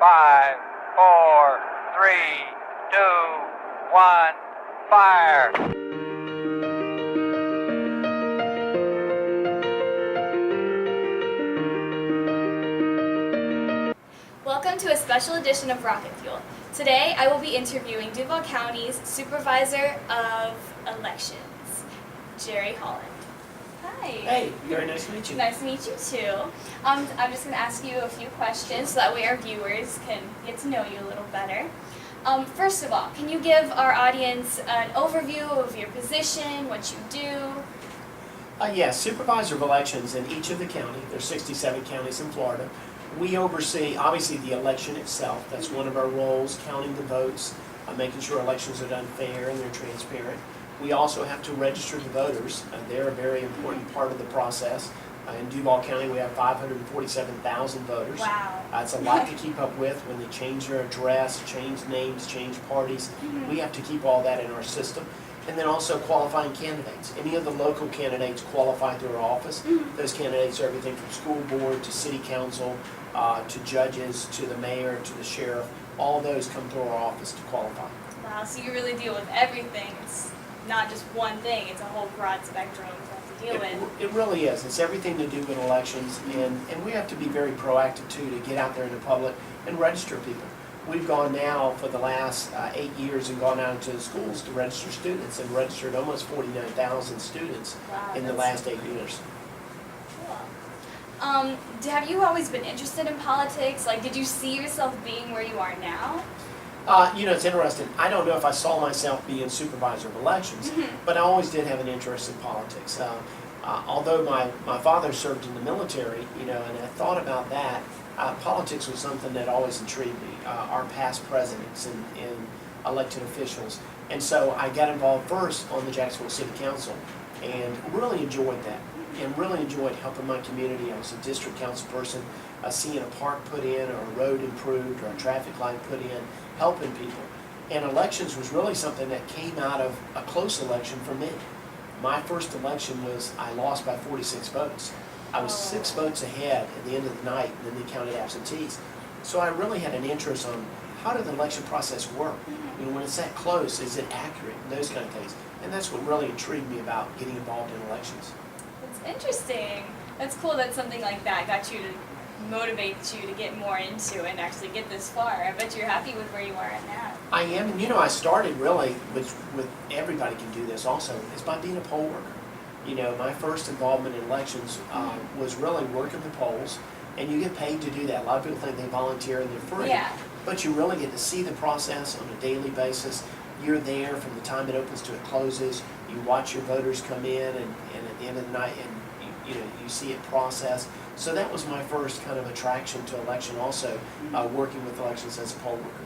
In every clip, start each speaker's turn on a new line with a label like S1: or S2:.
S1: 5, 4, 3, 2, 1, fire!
S2: Welcome to a special edition of Rocket Fuel. Today I will be interviewing Duval County's Supervisor of Elections, Jerry Holland. Hi.
S3: Hey, very nice to meet you.
S2: Nice to meet you too. I'm just going to ask you a few questions so that way our viewers can get to know you a little better. First of all, can you give our audience an overview of your position, what you do?
S3: Yes, Supervisor of Elections in each of the counties. There's 67 counties in Florida. We oversee, obviously, the election itself. That's one of our roles, counting the votes, making sure elections are done fair and they're transparent. We also have to register the voters. They're a very important part of the process. In Duval County, we have 547,000 voters.
S2: Wow.
S3: It's a lot to keep up with when they change their address, change names, change parties. We have to keep all that in our system. And then also qualifying candidates. Any of the local candidates qualify through our office. Those candidates are everything from school board to city council, to judges, to the mayor, to the sheriff. All those come through our office to qualify.
S2: Wow, so you really deal with everything. It's not just one thing, it's a whole broad spectrum you have to deal with.
S3: It really is. It's everything to do with elections, and we have to be very proactive too to get out there in the public and register people. We've gone now for the last 8 years and gone out into the schools to register students and registered almost 49,000 students in the last 8 years.
S2: Cool. Have you always been interested in politics? Like, did you see yourself being where you are now?
S3: It's interesting. I don't know if I saw myself being supervisor of elections, but I always did have an interest in politics. Although my father served in the military, and I thought about that, politics was something that always intrigued me, our past presidents and elected officials. And so I got involved first on the Jacksonville City Council and really enjoyed that and really enjoyed helping my community. I was a district council person, seeing a park put in or a road improved or a traffic light put in, helping people. And elections was really something that came out of a close election for me. My first election I lost by 46 votes. I was 6 votes ahead at the end of the night, and then they counted absentees. So I really had an interest on how did the election process work? When it's that close, is it accurate? And those kind of things. And that's what really intrigued me about getting involved in elections.
S2: That's interesting. That's cool that something like that got you to motivate you to get more into it and actually get this far. I bet you're happy with where you are at now.
S3: I am, and I started really with everybody can do this also, is by being a poll worker. My first involvement in elections was really working the polls, and you get paid to do that. A lot of people think they volunteer and they're free, but you really get to see the process on a daily basis. You're there from the time it opens to it closes. You watch your voters come in, and at the end of the night, and you see it process. So that was my first kind of attraction to election also, working with elections as a poll worker.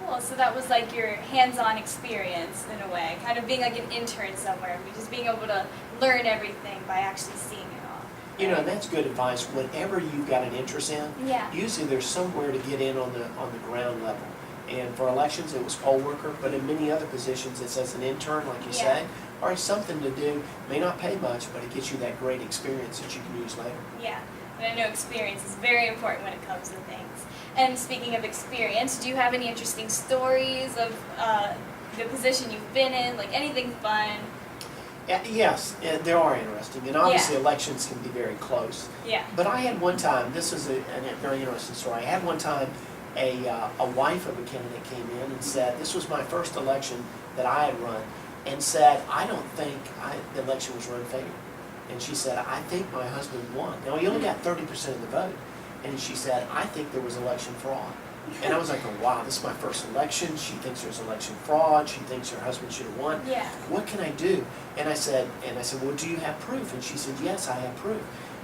S2: Cool, so that was like your hands-on experience in a way, kind of being like an intern somewhere, just being able to learn everything by actually seeing it all.
S3: And that's good advice. Whatever you've got an interest in, usually there's somewhere to get in on the ground level. And for elections, it was poll worker, but in many other positions, it's as an intern, like you say, or it's something to do. May not pay much, but it gets you that great experience that you can use later.
S2: Yeah, and I know experience is very important when it comes to things. And speaking of experience, do you have any interesting stories of the position you've been in, like anything fun?
S3: Yes, they are interesting, and obviously elections can be very close.
S2: Yeah.
S3: But I had one time, this is a very interesting story, I had one time a wife of a candidate came in and said, this was my first election that I had run, and said, I don't think the election was run fair. And she said, I think my husband won. Now, he only got 30% of the vote. And she said, I think there was election fraud. And I was like, oh, wow, this is my first election. She thinks there's election fraud. She thinks her husband should have won.
S2: Yeah.
S3: What can I do? And I said, well, do you have proof? And she said, yes, I have proof.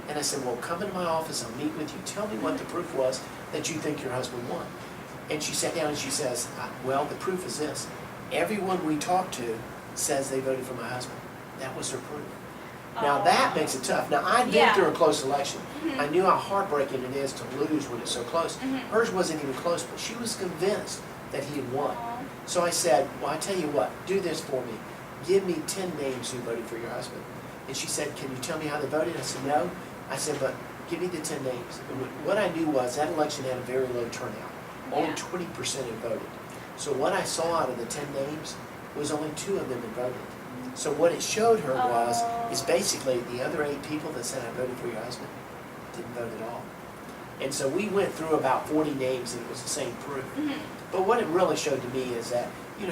S3: And I said, well, come into my office. I'll meet with you. Tell me what the proof was that you think your husband won. And she sat down and she says, well, the proof is this. Everyone we talked to says they voted for my husband. That was her proof. Now that makes it tough. Now I'd been through a close election. I knew how heartbreaking it is to lose when it's so close. Hers wasn't even close, but she was convinced that he had won. So I said, well, I tell you what, do this for me. Give me 10 names who voted for your husband. And she said, can you tell me how they voted? I said, no. I said, but give me the 10 names. And what I knew was that election had a very low turnout. Only
S2: Yeah.
S3: 20% had voted. So what I saw out of the 10 names was only 2 of them had voted. So what it showed her is basically the other 8 people that said I voted for your husband didn't vote at all. And so we went through about 40 names and it was the same proof. But what it really showed to me is that,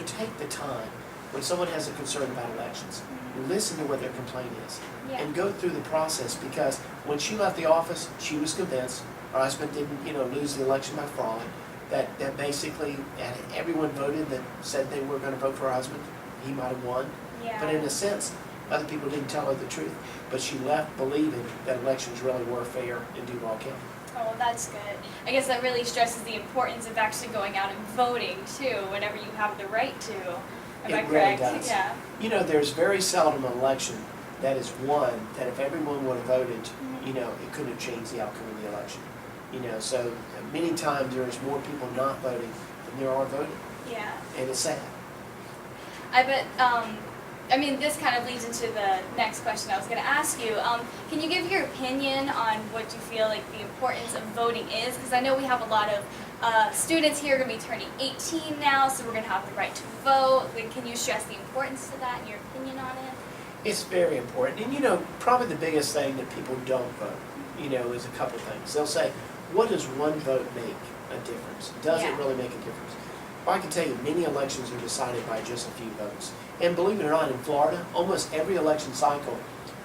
S3: take the time when someone has a concern about elections, listen to what their complaint is,
S2: Yeah.
S3: and go through the process, because when she left the office, she was convinced her husband didn't, lose the election by fraud, that basically and everyone voted that said they were going to vote for her husband, he might have won.
S2: Yeah.
S3: But in a sense, other people didn't tell her the truth, but she left believing that elections really were fair in Duval County.
S2: Oh, that's good. I guess that really stresses the importance of actually going out and voting too, whenever you have the right to. Am I
S3: It
S2: correct?
S3: really does.
S2: Yeah.
S3: There's very seldom an election that is won that if everyone would have voted, it couldn't have changed the outcome of the election. So many times there's more people not voting than there are voting,
S2: Yeah.
S3: and it's sad.
S2: I bet, this kind of leads into the next question I was going to ask you. Can you give your opinion on what you feel like the importance of voting is? Because I know we have a lot of students here going to be turning 18 now, so we're going to have the right to vote. Can you stress the importance of that and your opinion on it?
S3: It's very important. And probably the biggest thing that people don't vote, is a couple things. They'll say, what does one vote make a difference? Does it really make a difference? Well, I can tell you, many elections are decided by just a few votes. And believe it or not, in Florida, almost every election cycle,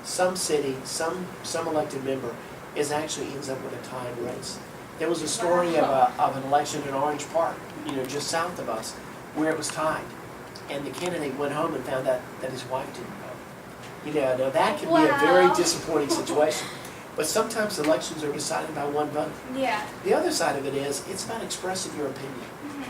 S3: some city, some elected member actually ends up with a tied race. There was a story of an election in Orange Park, just south of us, where it was tied. And the candidate went home and found out that his wife didn't vote. Now that can be a very disappointing situation. But sometimes elections are decided by one vote.
S2: Yeah.
S3: The other side of it is, it's about expressing your opinion.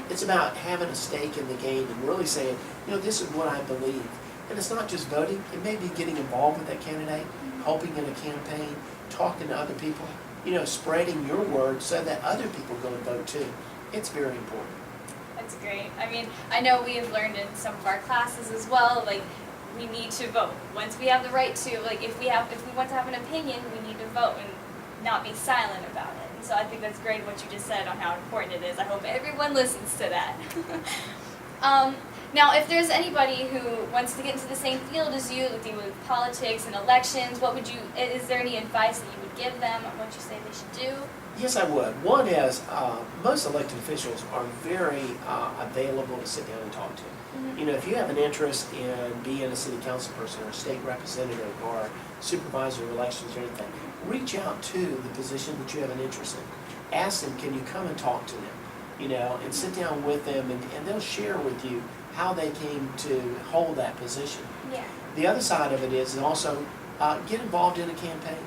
S3: It's about having a stake in the game and really saying, this is what I believe. And it's not just voting, it may be getting involved with that candidate, helping in a campaign, talking to other people, spreading your word so that other people go and vote too. It's very important.
S2: That's great. I know we have learned in some of our classes as well, we need to vote. Once we have the right to, if we want to have an opinion, we need to vote and not be silent about it. And so I think that's great what you just said on how important it is. I hope everyone listens to that. Now, if there's anybody who wants to get into the same field as you, deal with politics and elections, is there any advice that you would give them on what you say they should do?
S3: Yes, I would. One is, most elected officials are very available to sit down and talk to. If you have an interest in being a city council person or a state representative or supervisor of elections or anything, reach out to the position that you have an interest in. Ask them, can you come and talk to them? And sit down with them and they'll share with you how they came to hold that position.
S2: Yeah.
S3: The other side of it is also get involved in a campaign.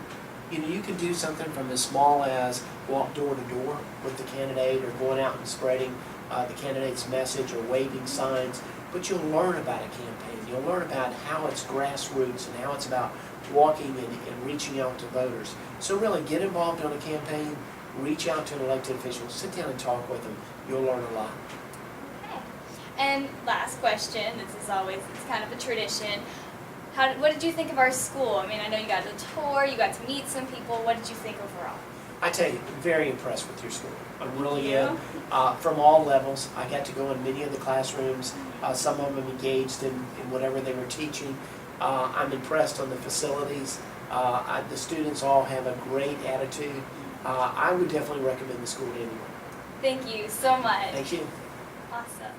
S3: You can do something from as small as walk door to door with the candidate or going out and spreading the candidate's message or waving signs, but you'll learn about a campaign. You'll learn about how it's grassroots and how it's about walking and reaching out to voters. So really get involved on a campaign, reach out to an elected official, sit down and talk with them. You'll learn a lot.
S2: Okay. And last question, it's kind of a tradition. What did you think of our school? I know you got a tour, you got to meet some people. What did you think overall?
S3: I tell you, I'm very impressed with your school. I really
S2: Thank
S3: am. From all levels, I got to go in many of the classrooms. Some of them engaged in whatever they were teaching. I'm impressed on the facilities. The students all have a great attitude. I would definitely recommend the school to anyone.
S2: Thank you so much.
S3: Thank you.
S2: Awesome.